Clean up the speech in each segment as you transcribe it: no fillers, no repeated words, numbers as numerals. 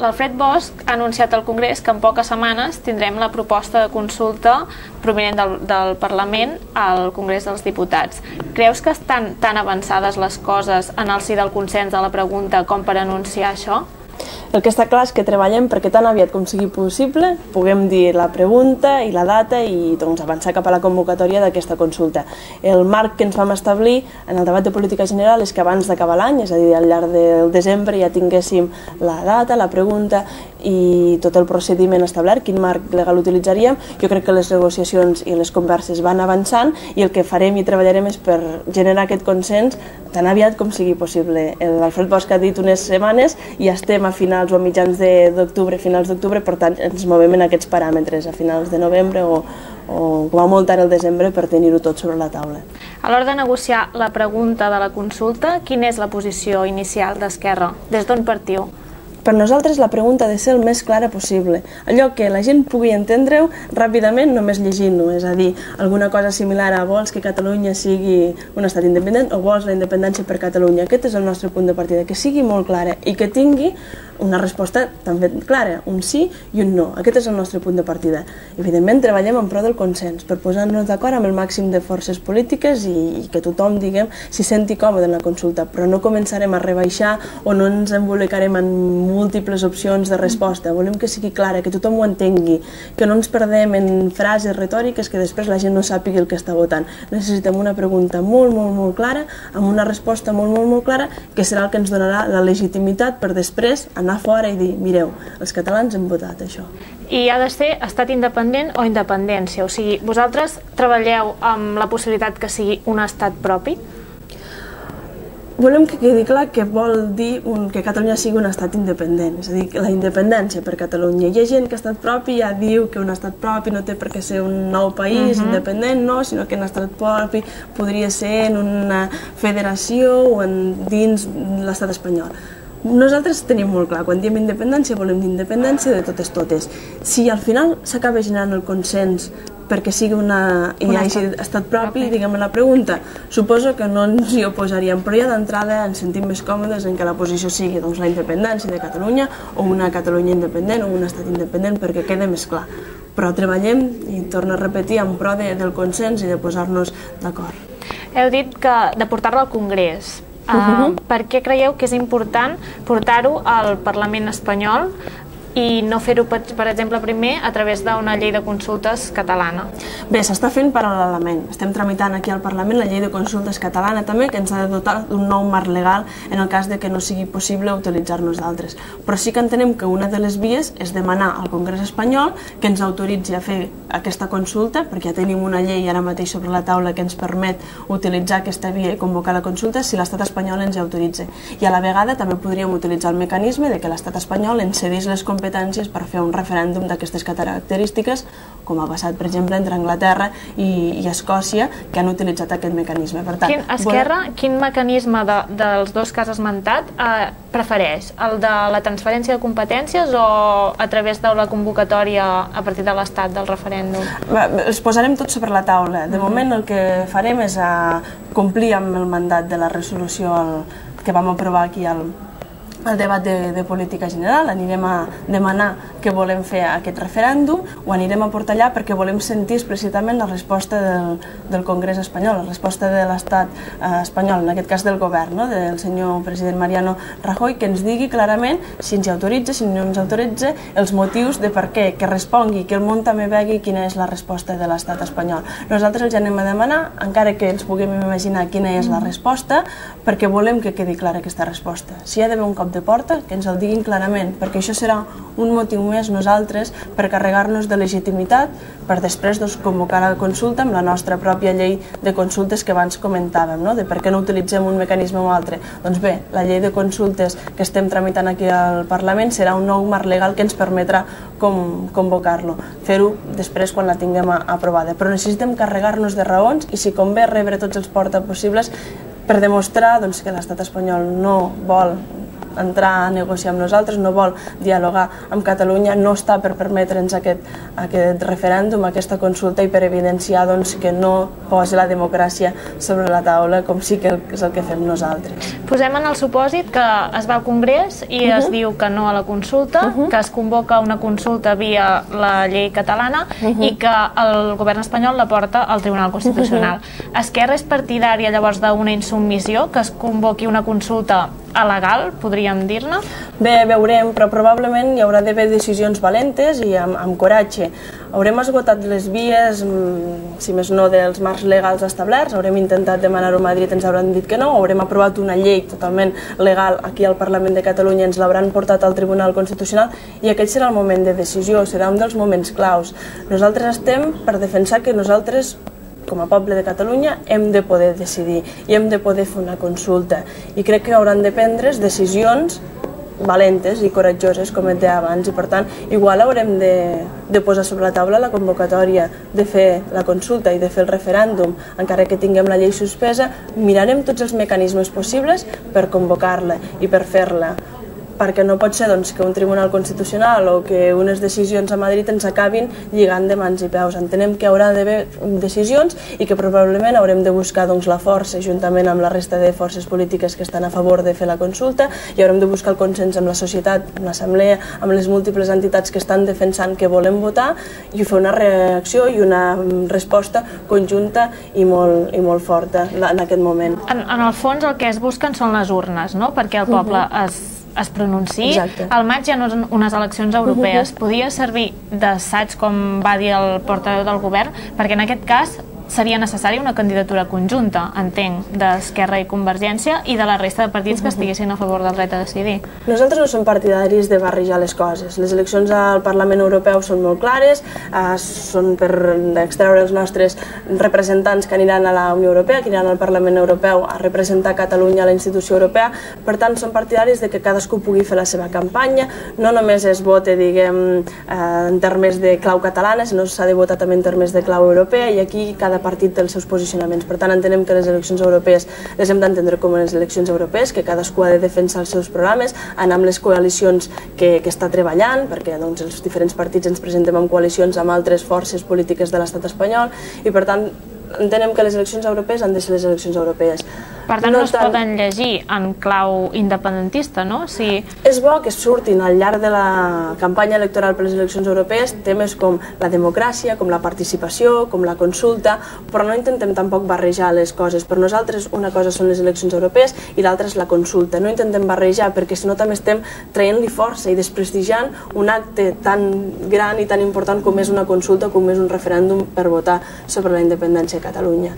L'Alfred Bosch ha anunciat al Congrés que en poques setmanes tindrem la proposta de consulta provinent del Parlament al Congrés dels Diputats. Creus que estan tan avançades les coses en el si del consens de la pregunta com per anunciar això? El que està clar és que treballem perquè tan aviat com sigui possible puguem dir la pregunta i la data i avançar cap a la convocatòria d'aquesta consulta. El marc que ens vam establir en el debat de política general és que abans d'acabar l'any, és a dir, al llarg del desembre, ja tinguéssim la data, la pregunta i tot el procediment establert, quin marc legal utilitzaríem. Jo crec que les negociacions i les converses van avançant i el que farem i treballarem és per generar aquest consens tan aviat com sigui possible. L'Alfred Bosch ha dit unes setmanes i estem a finals o a mitjans d'octubre, finals d'octubre, per tant ens movem en aquests paràmetres, a finals de novembre o com a molt tard el desembre, per tenir-ho tot sobre la taula. A l'hora de negociar la pregunta de la consulta, quina és la posició inicial d'Esquerra? Des d'on partiu? Per nosaltres la pregunta ha de ser el més clara possible, allò que la gent pugui entendre-ho ràpidament només llegint-ho, és a dir, alguna cosa similar a vols que Catalunya sigui un estat independent o vols la independència per Catalunya. Aquest és el nostre punt de partida, que sigui molt clara i que tingui una resposta també clara, un sí i un no. Aquest és el nostre punt de partida. Evidentment treballem en pro del consens, per posar-nos d'acord amb el màxim de forces polítiques i que tothom, diguem, s'hi senti còmode en la consulta, però no començarem a rebaixar o no ens embolicarem en múltiples opcions de resposta. Volem que sigui clara, que tothom ho entengui, que no ens perdem en frases retòriques que després la gent no sàpiga el que està votant. Necessitem una pregunta molt, molt, molt clara, amb una resposta molt, molt, molt clara, que serà el que ens donarà la legitimitat per després anar fora i dir, mireu, els catalans hem votat això. I ha de ser estat independent o independència? O sigui, vosaltres treballeu amb la possibilitat que sigui un estat propi? Volem que quedi clar que vol dir que Catalunya sigui un estat independent, és a dir, la independència per Catalunya. Hi ha gent que estat propi ja diu que un estat propi no té per què ser un nou país independent, no, sinó que un estat propi podria ser en una federació o dins l'estat espanyol. Nosaltres tenim molt clar, quan diem independència volem dir independència de totes. Si al final s'acaba generant el consens perquè sigui hi hagi estat propi, diguem la pregunta, suposo que no ens hi oposaríem, però ja d'entrada ens sentim més còmodes en que la posició sigui la independència de Catalunya o una Catalunya independent o un estat independent, perquè queda més clar. Però treballem, i torno a repetir, en pro del consens i de posar-nos d'acord. Heu dit que de portar-lo al Congrés. Per què creieu que és important portar-ho al Parlament espanyol i no fer-ho, per exemple, primer a través d'una llei de consultes catalana? Bé, s'està fent paral·lelament. Estem tramitant aquí al Parlament la llei de consultes catalana també, que ens ha de dotar d'un nou marc legal en el cas de que no sigui possible utilitzar-nos d'altres. Però sí que entenem que una de les vies és demanar al Congrés espanyol que ens autoritzi a fer aquesta consulta, perquè ja tenim una llei ara mateix sobre la taula que ens permet utilitzar aquesta via i convocar la consulta si l'estat espanyol ens hi autoritza. I a la vegada també podríem utilitzar el mecanisme de que l'estat espanyol ens cedís les competències per fer un referèndum d'aquestes característiques, com ha passat, per exemple, entre Anglaterra i Escòcia, que han utilitzat aquest mecanisme. Per tant, Esquerra, quin mecanisme dels dos que has esmentat prefereix? El de la transferència de competències o a través de la convocatòria a partir de l'Estat del referèndum? Els posarem tots sobre la taula. De moment el que farem és complir amb el mandat de la resolució que vam aprovar aquí al debat de política general. Anirem a demanar que volem fer aquest referèndum, ho anirem a portar allà perquè volem sentir explícitament la resposta del Congrés espanyol, la resposta de l'estat espanyol, en aquest cas del govern, del senyor president Mariano Rajoy, que ens digui clarament si ens hi autoritza, si no ens autoritza, els motius de per què, que respongui, que el món també vegi quina és la resposta de l'estat espanyol. Nosaltres els anem a demanar, encara que ens puguem imaginar quina és la resposta, perquè volem que quedi clara aquesta resposta. Si hi ha d'haver un cop de porta, que ens el diguin clarament, perquè això serà un motiu més nosaltres per carregar-nos de legitimitat per després convocar la consulta amb la nostra pròpia llei de consultes que abans comentàvem, de per què no utilitzem un mecanisme o altre. Doncs bé, la llei de consultes que estem tramitant aquí al Parlament serà un nou marc legal que ens permetrà convocar-lo, fer-ho després quan la tinguem aprovada. Però necessitem carregar-nos de raons i si convé rebre tots els porta possibles per demostrar que l'estat espanyol no vol entrar a negociar amb nosaltres, no vol dialogar amb Catalunya, no està per permetre'ns aquest referèndum, aquesta consulta, i per evidenciar que no posi la democràcia sobre la taula, com sí que és el que fem nosaltres. Posem en el supòsit que es va al Congrés i es diu que no a la consulta, que es convoca una consulta via la llei catalana i que el govern espanyol la porta al Tribunal Constitucional. Esquerra és partidària llavors d'una insubmissió, que es convoqui una consulta alegal, podríem dir-ne? Bé, veurem, però probablement hi haurà d'haver decisions valentes i amb coratge. Haurem esgotat les vies, si més no, dels marcs legals establerts, haurem intentat demanar-ho a Madrid, ens hauran dit que no, haurem aprovat una llei totalment legal aquí al Parlament de Catalunya, ens l'hauran portat al Tribunal Constitucional i aquest serà el moment de decisió, serà un dels moments claus. Nosaltres estem per defensar que nosaltres, com a poble de Catalunya, hem de poder decidir i hem de poder fer una consulta, i crec que hauran de prendre's decisions valentes i coratjoses, com et deia abans, i per tant igual haurem de posar sobre la taula la convocatòria de fer la consulta i de fer el referèndum, encara que tinguem la llei suspesa, mirarem tots els mecanismes possibles per convocar-la i per fer-la, perquè no pot ser que un Tribunal Constitucional o que unes decisions a Madrid ens acabin lligant de mans i peus. Entenem que haurà d'haver decisions i que probablement haurem de buscar la força, juntament amb la resta de forces polítiques que estan a favor de fer la consulta, i haurem de buscar el consens amb la societat, amb l'assemblea, amb les múltiples entitats que estan defensant que volem votar, i fer una reacció i una resposta conjunta i molt forta en aquest moment. En el fons el que es busquen són les urnes, no? Perquè el poble es pronunciï. Al maig hi ha unes eleccions europees. Podria servir d'assaig, com va dir el portaveu del govern, perquè en aquest cas seria necessària una candidatura conjunta, entenc, d'Esquerra i Convergència i de la resta de partits que estiguessin a favor del dret a decidir. Nosaltres no som partidaris de barrejar les coses. Les eleccions al Parlament Europeu són molt clares, són per extreure els nostres representants que aniran a la Unió Europea, que aniran al Parlament Europeu a representar Catalunya a la institució europea. Per tant, som partidaris de que cadascú pugui fer la seva campanya, no només es vote, diguem, en termes de clau catalana, sinó s'ha de votar també en termes de clau europea, i aquí cada partit té els seus posicionaments. Per tant, entenem que les eleccions europees les hem d'entendre com les eleccions europees, que cadascú ha de defensar els seus programes, anar amb les coalicions que està treballant, perquè els diferents partits ens presentem en coalicions amb altres forces polítiques de l'estat espanyol, i per tant entenem que les eleccions europees han de ser les eleccions europees. Per tant, no es poden llegir en clau independentista, no? És bo que surtin al llarg de la campanya electoral per les eleccions europees temes com la democràcia, com la participació, com la consulta, però no intentem tampoc barrejar les coses. Per nosaltres una cosa són les eleccions europees i l'altra és la consulta. No intentem barrejar, perquè si no també estem traient-li força i desprestigiant un acte tan gran i tan important com és una consulta, com és un referèndum per votar sobre la independència de Catalunya.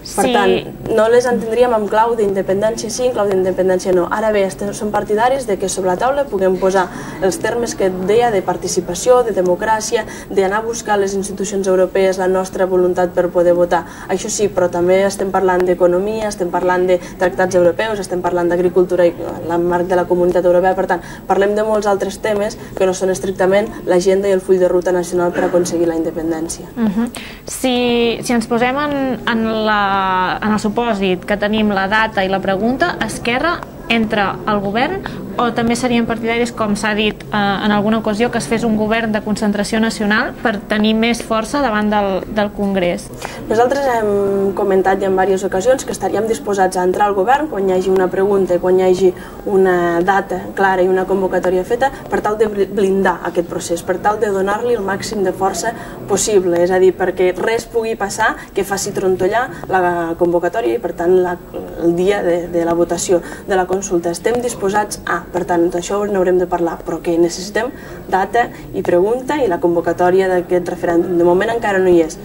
Per tant, no les entendríem amb clau d'independència sí, en clau d'independència no. Ara bé, som partidaris de que sobre la taula puguem posar els termes que et deia de participació, de democràcia, d'anar a buscar a les institucions europees la nostra voluntat per poder votar. Això sí, però també estem parlant d'economia, estem parlant de tractats europeus, estem parlant d'agricultura i l'marc de la Comunitat Europea. Per tant, parlem de molts altres temes que no són estrictament l'agenda i el full de ruta nacional per aconseguir la independència. Si ens posem en el supòsit que tenim la data i la pregunta, Esquerra entra al govern, o també serien partidaris, com s'ha dit en alguna ocasió, que es fes un govern de concentració nacional per tenir més força davant del Congrés? Nosaltres hem comentat ja en diverses ocasions que estaríem disposats a entrar al govern quan hi hagi una pregunta, quan hi hagi una data clara i una convocatòria feta, per tal de blindar aquest procés, per tal de donar-li el màxim de força possible, és a dir, perquè res pugui passar que faci trontollar la convocatòria i, per tant, el dia de la votació de la consulta. Estem disposats a, per tant, d'això n'haurem de parlar, però que necessitem data i pregunta i la convocatòria d'aquest referèndum. De moment encara no hi és.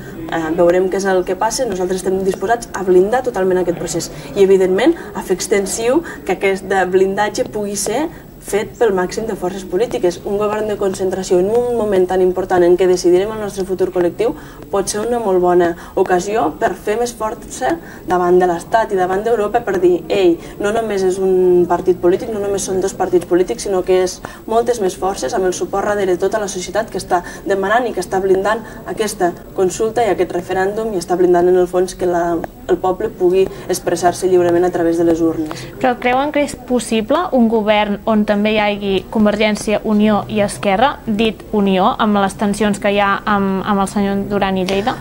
Veurem què és el que passa. Nosaltres estem disposats a blindar totalment aquest procés i, evidentment, a fer extensiu que aquest blindatge pugui ser fet pel màxim de forces polítiques. Un govern de concentració en un moment tan important en què decidirem el nostre futur col·lectiu pot ser una molt bona ocasió per fer més força davant de l'Estat i davant d'Europa per dir, ei, no només és un partit polític, no només són dos partits polítics, sinó que és moltes més forces amb el suport darrere de tota la societat que està demanant i que està blindant aquesta consulta i aquest referèndum i està blindant en el fons que el poble pugui expressar-se lliurement a través de les urnes. Però creuen que és possible un govern on també hi hagi Convergència, Unió i Esquerra, dit Unió, amb les tensions que hi ha amb el senyor Duran i Lleida?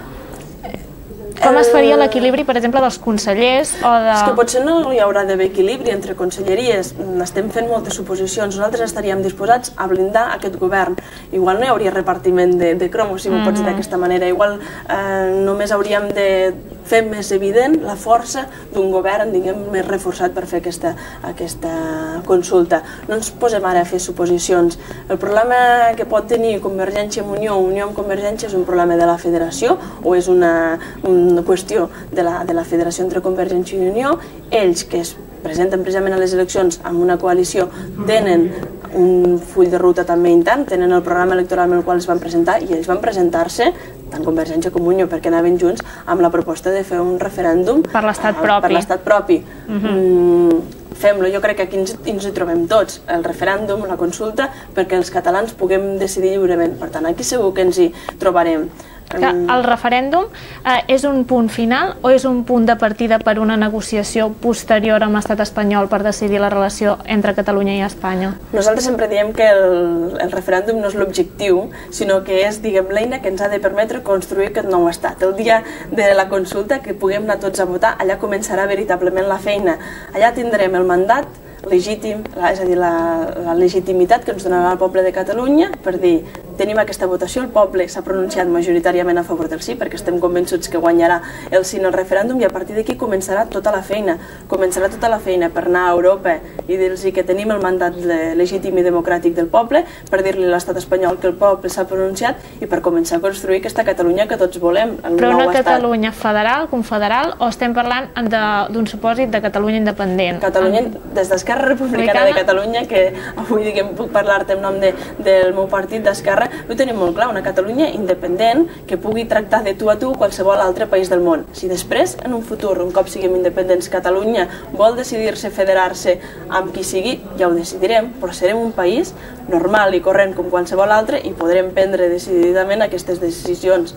Com es faria l'equilibri, per exemple, dels consellers o de... És que potser no hi haurà d'haver equilibri entre conselleries. Estem fent moltes suposicions. Nosaltres estaríem disposats a blindar aquest govern. Igual no hi hauria repartiment de cromos, si m'ho pots dir d'aquesta manera. Igual només hauríem de fer més evident la força d'un govern, diguem, més reforçat per fer aquesta consulta. No ens posem ara a fer suposicions. El problema que pot tenir Convergència amb Unió, Unió amb Convergència, és un problema de la federació o és una qüestió de la federació entre Convergència i Unió. Ells, que es presenten precisament a les eleccions amb una coalició, tenen un full de ruta també intern, tenen el programa electoral amb el qual es van presentar i ells van presentar-se, tant Convergència com Unió, perquè anaven junts amb la proposta de fer un referèndum per l'estat propi. Fem-lo, jo crec que aquí ens hi trobem tots, el referèndum, la consulta, perquè els catalans puguem decidir lliurement. Per tant, aquí segur que ens hi trobarem. El referèndum és un punt final o és un punt de partida per una negociació posterior amb l'estat espanyol per decidir la relació entre Catalunya i Espanya? Nosaltres sempre diem que el referèndum no és l'objectiu, sinó que és, diguem, l'eina que ens ha de permetre construir aquest nou estat. El dia de la consulta, que puguem anar tots a votar, allà començarà veritablement la feina. Allà tindrem el mandat legítim, és a dir, la legitimitat que ens donarà el poble de Catalunya per dir, tenim aquesta votació, el poble s'ha pronunciat majoritàriament a favor del sí, perquè estem convençuts que guanyarà el sí en el referèndum, i a partir d'aquí començarà tota la feina per anar a Europa i dir-los que tenim el mandat legítim i democràtic del poble, per dir-li a l'estat espanyol que el poble s'ha pronunciat i per començar a construir aquesta Catalunya que tots volem, el nou estat. Però una Catalunya federal, confederal, o estem parlant d'un supòsit de Catalunya independent? Catalunya, des d'Esquerra Republicana de Catalunya, que avui puc parlar-te en nom del meu partit d'Esquerra, ho tenim molt clar, una Catalunya independent que pugui tractar de tu a tu qualsevol altre país del món. Si després, en un futur, un cop siguem independents, Catalunya vol decidir-se, federar-se amb qui sigui, ja ho decidirem, però serem un país normal i corrent com qualsevol altre i podrem prendre decididament aquestes decisions.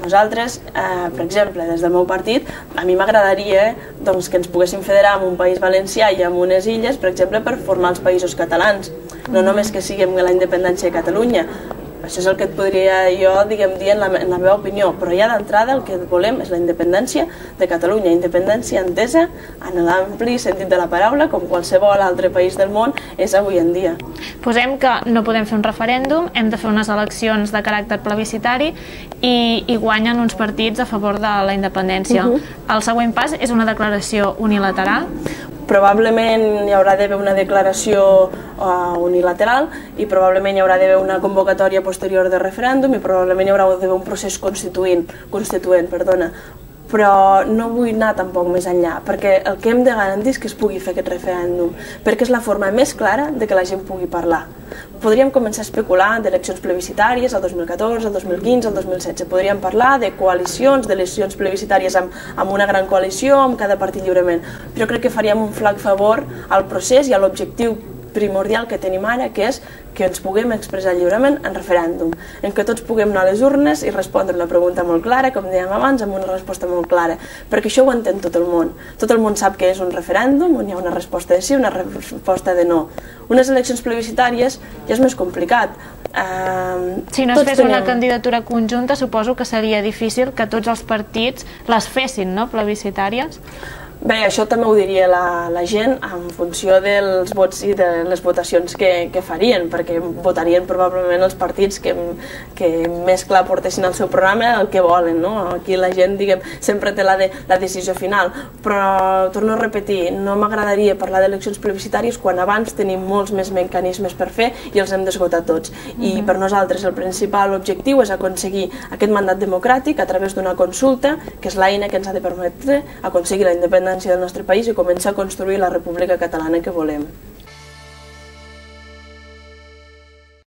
Nosaltres, per exemple, des del meu partit, a mi m'agradaria que ens poguéssim federar amb un país valencià i amb unes illes, per exemple, per formar els països catalans. No només que siguem la independència de Catalunya. Això és el que et podria jo dir en la meva opinió, però ja d'entrada el que volem és la independència de Catalunya, independència entesa en l'ampli sentit de la paraula, com qualsevol altre país del món és avui en dia. Posem que no podem fer un referèndum, hem de fer unes eleccions de caràcter plebiscitari i guanyen uns partits a favor de la independència. El següent pas és una declaració unilateral. Probablement hi haurà d'haver una declaració unilateral i probablement hi haurà d'haver una convocatòria posterior de referèndum i probablement hi haurà d'haver un procés constituent, però no vull anar tampoc més enllà, perquè el que hem de garantir és que es pugui fer aquest referèndum, perquè és la forma més clara de que la gent pugui parlar. Podríem començar a especular d'eleccions plebiscitàries el 2014, el 2015, el 2016. Podríem parlar de coalicions, d'eleccions plebiscitàries amb una gran coalició, amb cada partit lliurement. Però crec que faríem un flac favor al procés i a l'objectiu primordial que tenim ara, que és que ens puguem expressar lliurement en referèndum, en què tots puguem anar a les urnes i respondre una pregunta molt clara, com dèiem abans, amb una resposta molt clara, perquè això ho entén tot el món. Tot el món sap que és un referèndum, on hi ha una resposta de sí, una resposta de no. Unes eleccions plebiscitàries ja és més complicat. Si no es fes una candidatura conjunta, suposo que seria difícil que tots els partits les fessin, no?, plebiscitàries. Bé, això també ho diria la gent en funció dels vots i de les votacions que farien, perquè votarien probablement els partits que més clar portessin al seu programa el que volen, no? Aquí la gent, diguem, sempre té la decisió final, però torno a repetir, no m'agradaria parlar d'eleccions plebiscitàries quan abans tenim molts més mecanismes per fer i els hem d'esgotar tots. I per nosaltres el principal objectiu és aconseguir aquest mandat democràtic a través d'una consulta, que és l'eina que ens ha de permetre aconseguir la independència del nostre país i començar a construir la república catalana que volem.